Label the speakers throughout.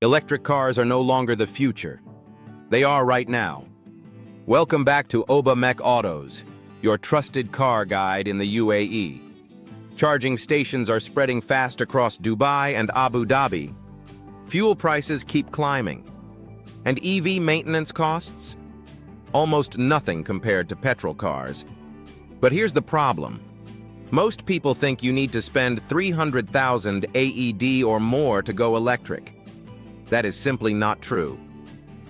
Speaker 1: Electric cars are no longer the future. They are right now. Welcome back to ObahMech-Autos, your trusted car guide in the UAE. Charging stations are spreading fast across Dubai and Abu Dhabi. Fuel prices keep climbing. And EV maintenance costs? Almost nothing compared to petrol cars. But here's the problem. Most people think you need to spend 300,000 AED or more to go electric. That is simply not true.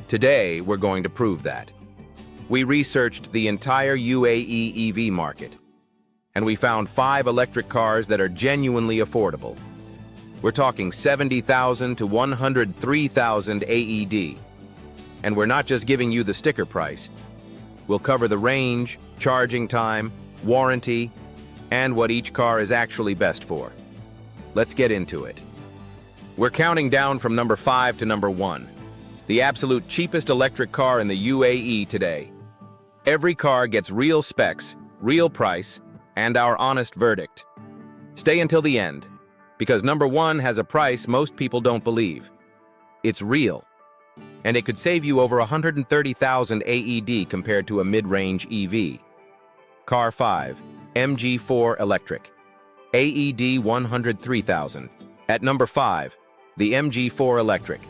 Speaker 1: Today, we're going to prove that. We researched the entire UAE EV market, and we found 5 electric cars that are genuinely affordable. We're talking 70,000 to 103,000 AED. And we're not just giving you the sticker price. We'll cover the range, charging time, warranty, and what each car is actually best for. Let's get into it. We're counting down from number 5 to number 1, the absolute cheapest electric car in the UAE today. Every car gets real specs, real price, and our honest verdict. Stay until the end, because number 1 has a price most people don't believe. It's real, and it could save you over 130,000 AED compared to a mid-range EV. Car 5, MG4 Electric, AED 103,000. At number 5, the MG4 Electric.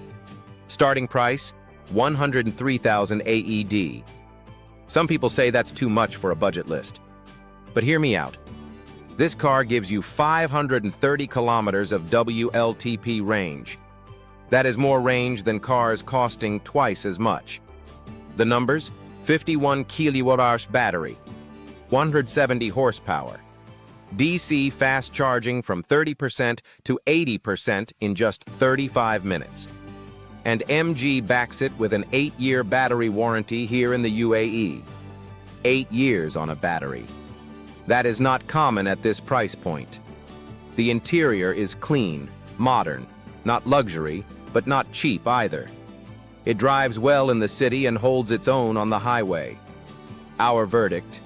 Speaker 1: Starting price, 103,000 AED. Some people say that's too much for a budget list. But hear me out. This car gives you 530 kilometers of WLTP range. That is more range than cars costing twice as much. The numbers: 51 kWh battery, 170 horsepower, DC fast charging from 30% to 80% in just 35 minutes. And MG backs it with an 8-year battery warranty here in the UAE. 8 years on a battery. That is not common at this price point. The interior is clean, modern, not luxury, but not cheap either. It drives well in the city and holds its own on the highway. Our verdict: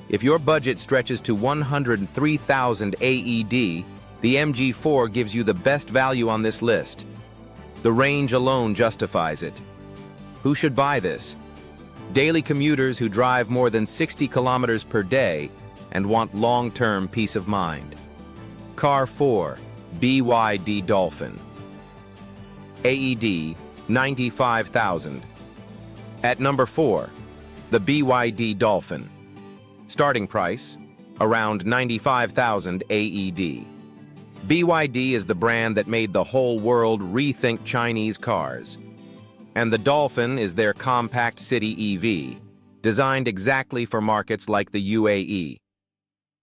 Speaker 1: if your budget stretches to 103,000 AED, the MG4 gives you the best value on this list. The range alone justifies it. Who should buy this? Daily commuters who drive more than 60 kilometers per day and want long-term peace of mind. Car 4, BYD Dolphin. AED 95,000. At number 4, the BYD Dolphin. Starting price, around 95,000 AED. BYD is the brand that made the whole world rethink Chinese cars. And the Dolphin is their compact city EV, designed exactly for markets like the UAE.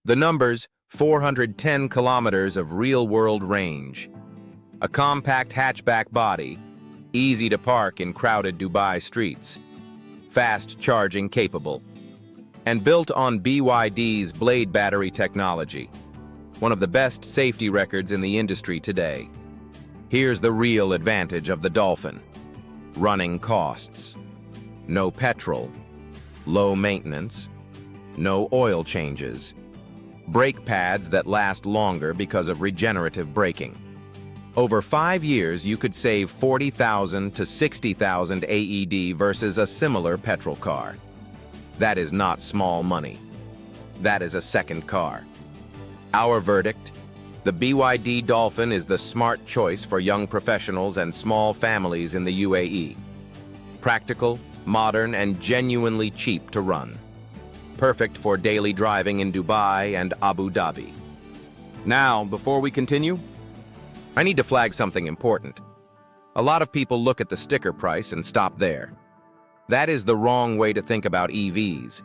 Speaker 1: The numbers: 410 kilometers of real-world range. A compact hatchback body, easy to park in crowded Dubai streets. Fast charging capable. And built on BYD's Blade battery technology, one of the best safety records in the industry today. Here's the real advantage of the Dolphin. Running costs. No petrol. Low maintenance. No oil changes. Brake pads that last longer because of regenerative braking. Over 5 years, you could save 40,000 to 60,000 AED versus a similar petrol car. That is not small money. That is a second car. Our verdict: the BYD Dolphin is the smart choice for young professionals and small families in the UAE. Practical, modern, and genuinely cheap to run. Perfect for daily driving in Dubai and Abu Dhabi. Now, before we continue, I need to flag something important. A lot of people look at the sticker price and stop there. That is the wrong way to think about EVs.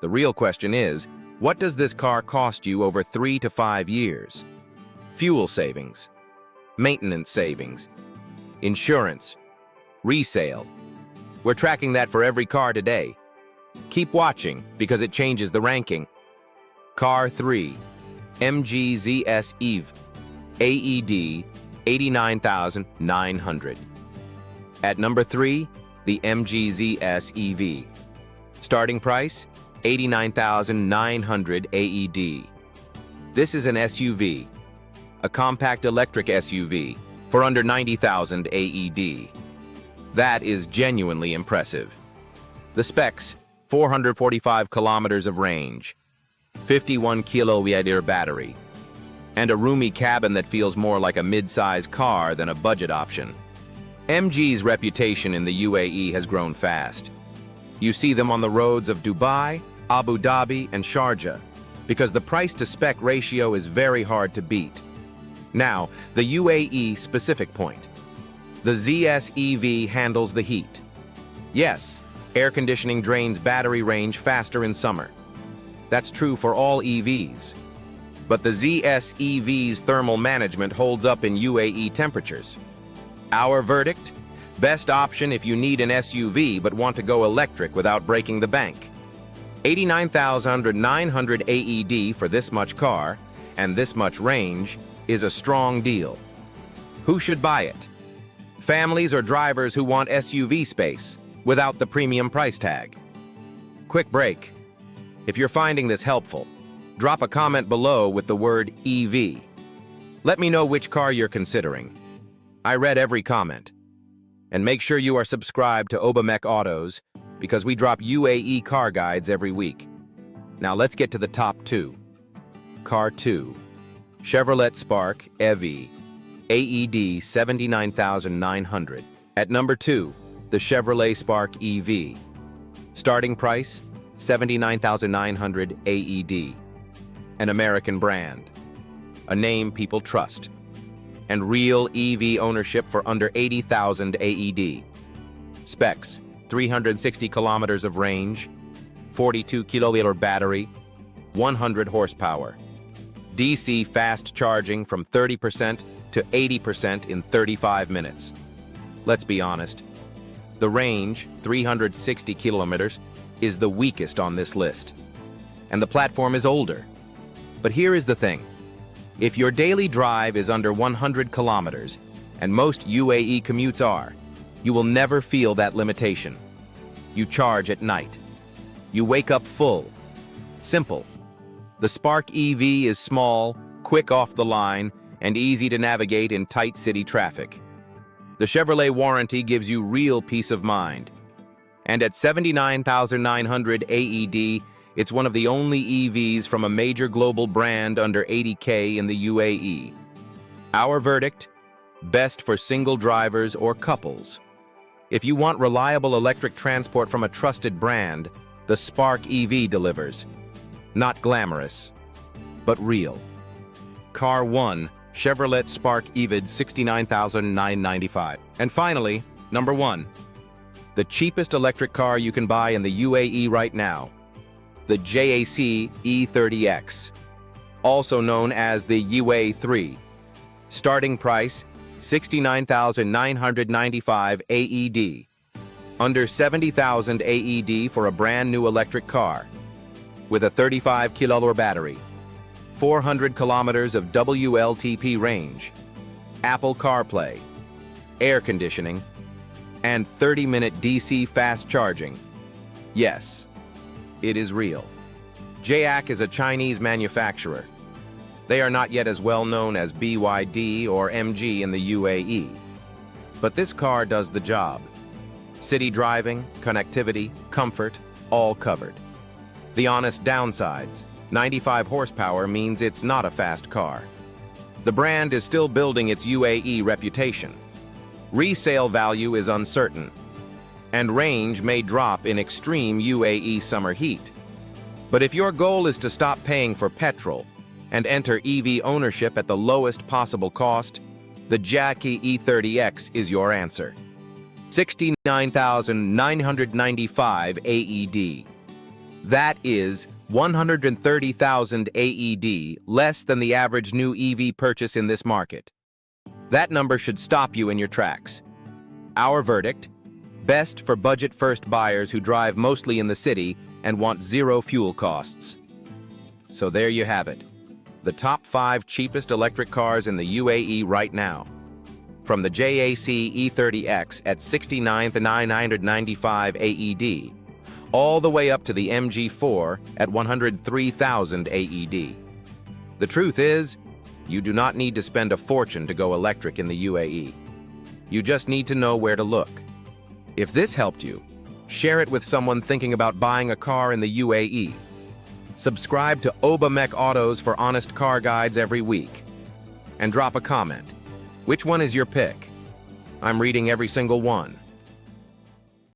Speaker 1: The real question is, what does this car cost you over 3 to 5 years? Fuel savings, maintenance savings, insurance, resale. We're tracking that for every car today. Keep watching because it changes the ranking. Car 3, MG ZS EV, AED 89,900. At number 3, the MG ZS EV. Starting price, 89,900 AED. This is an SUV, a compact electric SUV, for under 90,000 AED. That is genuinely impressive. The specs: 445 kilometers of range, 51 kWh battery, and a roomy cabin that feels more like a mid-size car than a budget option. MG's reputation in the UAE has grown fast. You see them on the roads of Dubai, Abu Dhabi, and Sharjah, because the price-to-spec ratio is very hard to beat. Now, the UAE specific point. The ZS EV handles the heat. Yes, air conditioning drains battery range faster in summer. That's true for all EVs. But the ZS EV's thermal management holds up in UAE temperatures. Our verdict? Best option if you need an SUV but want to go electric without breaking the bank. 89,900 AED for this much car and this much range is a strong deal. Who should buy it? Families or drivers who want SUV space without the premium price tag. Quick break. If you're finding this helpful, drop a comment below with the word EV. Let me know which car you're considering. I read every comment. And make sure you are subscribed to ObahMech-Autos because we drop UAE car guides every week. Now let's get to the top 2. Car 2. Chevrolet Spark EV, AED 79,900. At number 2, the Chevrolet Spark EV. Starting price, 79,900 AED. An American brand. A name people trust. And real EV ownership for under 80,000 AED. Specs: 360 kilometers of range, 42 kWh battery, 100 horsepower. DC fast charging from 30% to 80% in 35 minutes. Let's be honest. The range, 360 kilometers, is the weakest on this list. And the platform is older. But here is the thing. If your daily drive is under 100 kilometers, and most UAE commutes are, you will never feel that limitation. You charge at night. You wake up full. Simple. The Spark EV is small, quick off the line, and easy to navigate in tight city traffic. The Chevrolet warranty gives you real peace of mind. And at 79,900 AED, it's one of the only EVs from a major global brand under 80K in the UAE. Our verdict? Best for single drivers or couples. If you want reliable electric transport from a trusted brand, the Spark EV delivers. Not glamorous, but real. Car 1, Chevrolet Spark EV 69,995. And finally, number 1, the cheapest electric car you can buy in the UAE right now, the JAC E30X, also known as the Yiwei 3. Starting price, 69,995 AED. Under 70,000 AED for a brand new electric car. With a 35 kWh battery, 400 kilometers of WLTP range, Apple CarPlay, air conditioning, and 30-minute DC fast charging. Yes, it is real. JAC is a Chinese manufacturer. They are not yet as well known as BYD or MG in the UAE. But this car does the job. City driving, connectivity, comfort, all covered. The honest downsides: 95 horsepower means it's not a fast car. The brand is still building its UAE reputation. Resale value is uncertain, and range may drop in extreme UAE summer heat. But if your goal is to stop paying for petrol and enter EV ownership at the lowest possible cost, the JAC E30X is your answer. 69,995 AED. That is 130,000 AED less than the average new EV purchase in this market. That number should stop you in your tracks. Our verdict: best for budget-first buyers who drive mostly in the city and want zero fuel costs. So there you have it. The top 5 cheapest electric cars in the UAE right now. From the JAC E30X at 69,995 AED, all the way up to the MG4 at 103,000 AED. The truth is, You do not need to spend a fortune to go electric in the UAE. You just need to know where to look. If this helped you, share it with someone thinking about buying a car in the UAE. Subscribe to ObahMech-Autos for honest car guides every week. And drop a comment. Which one is your pick? I'm reading every single one.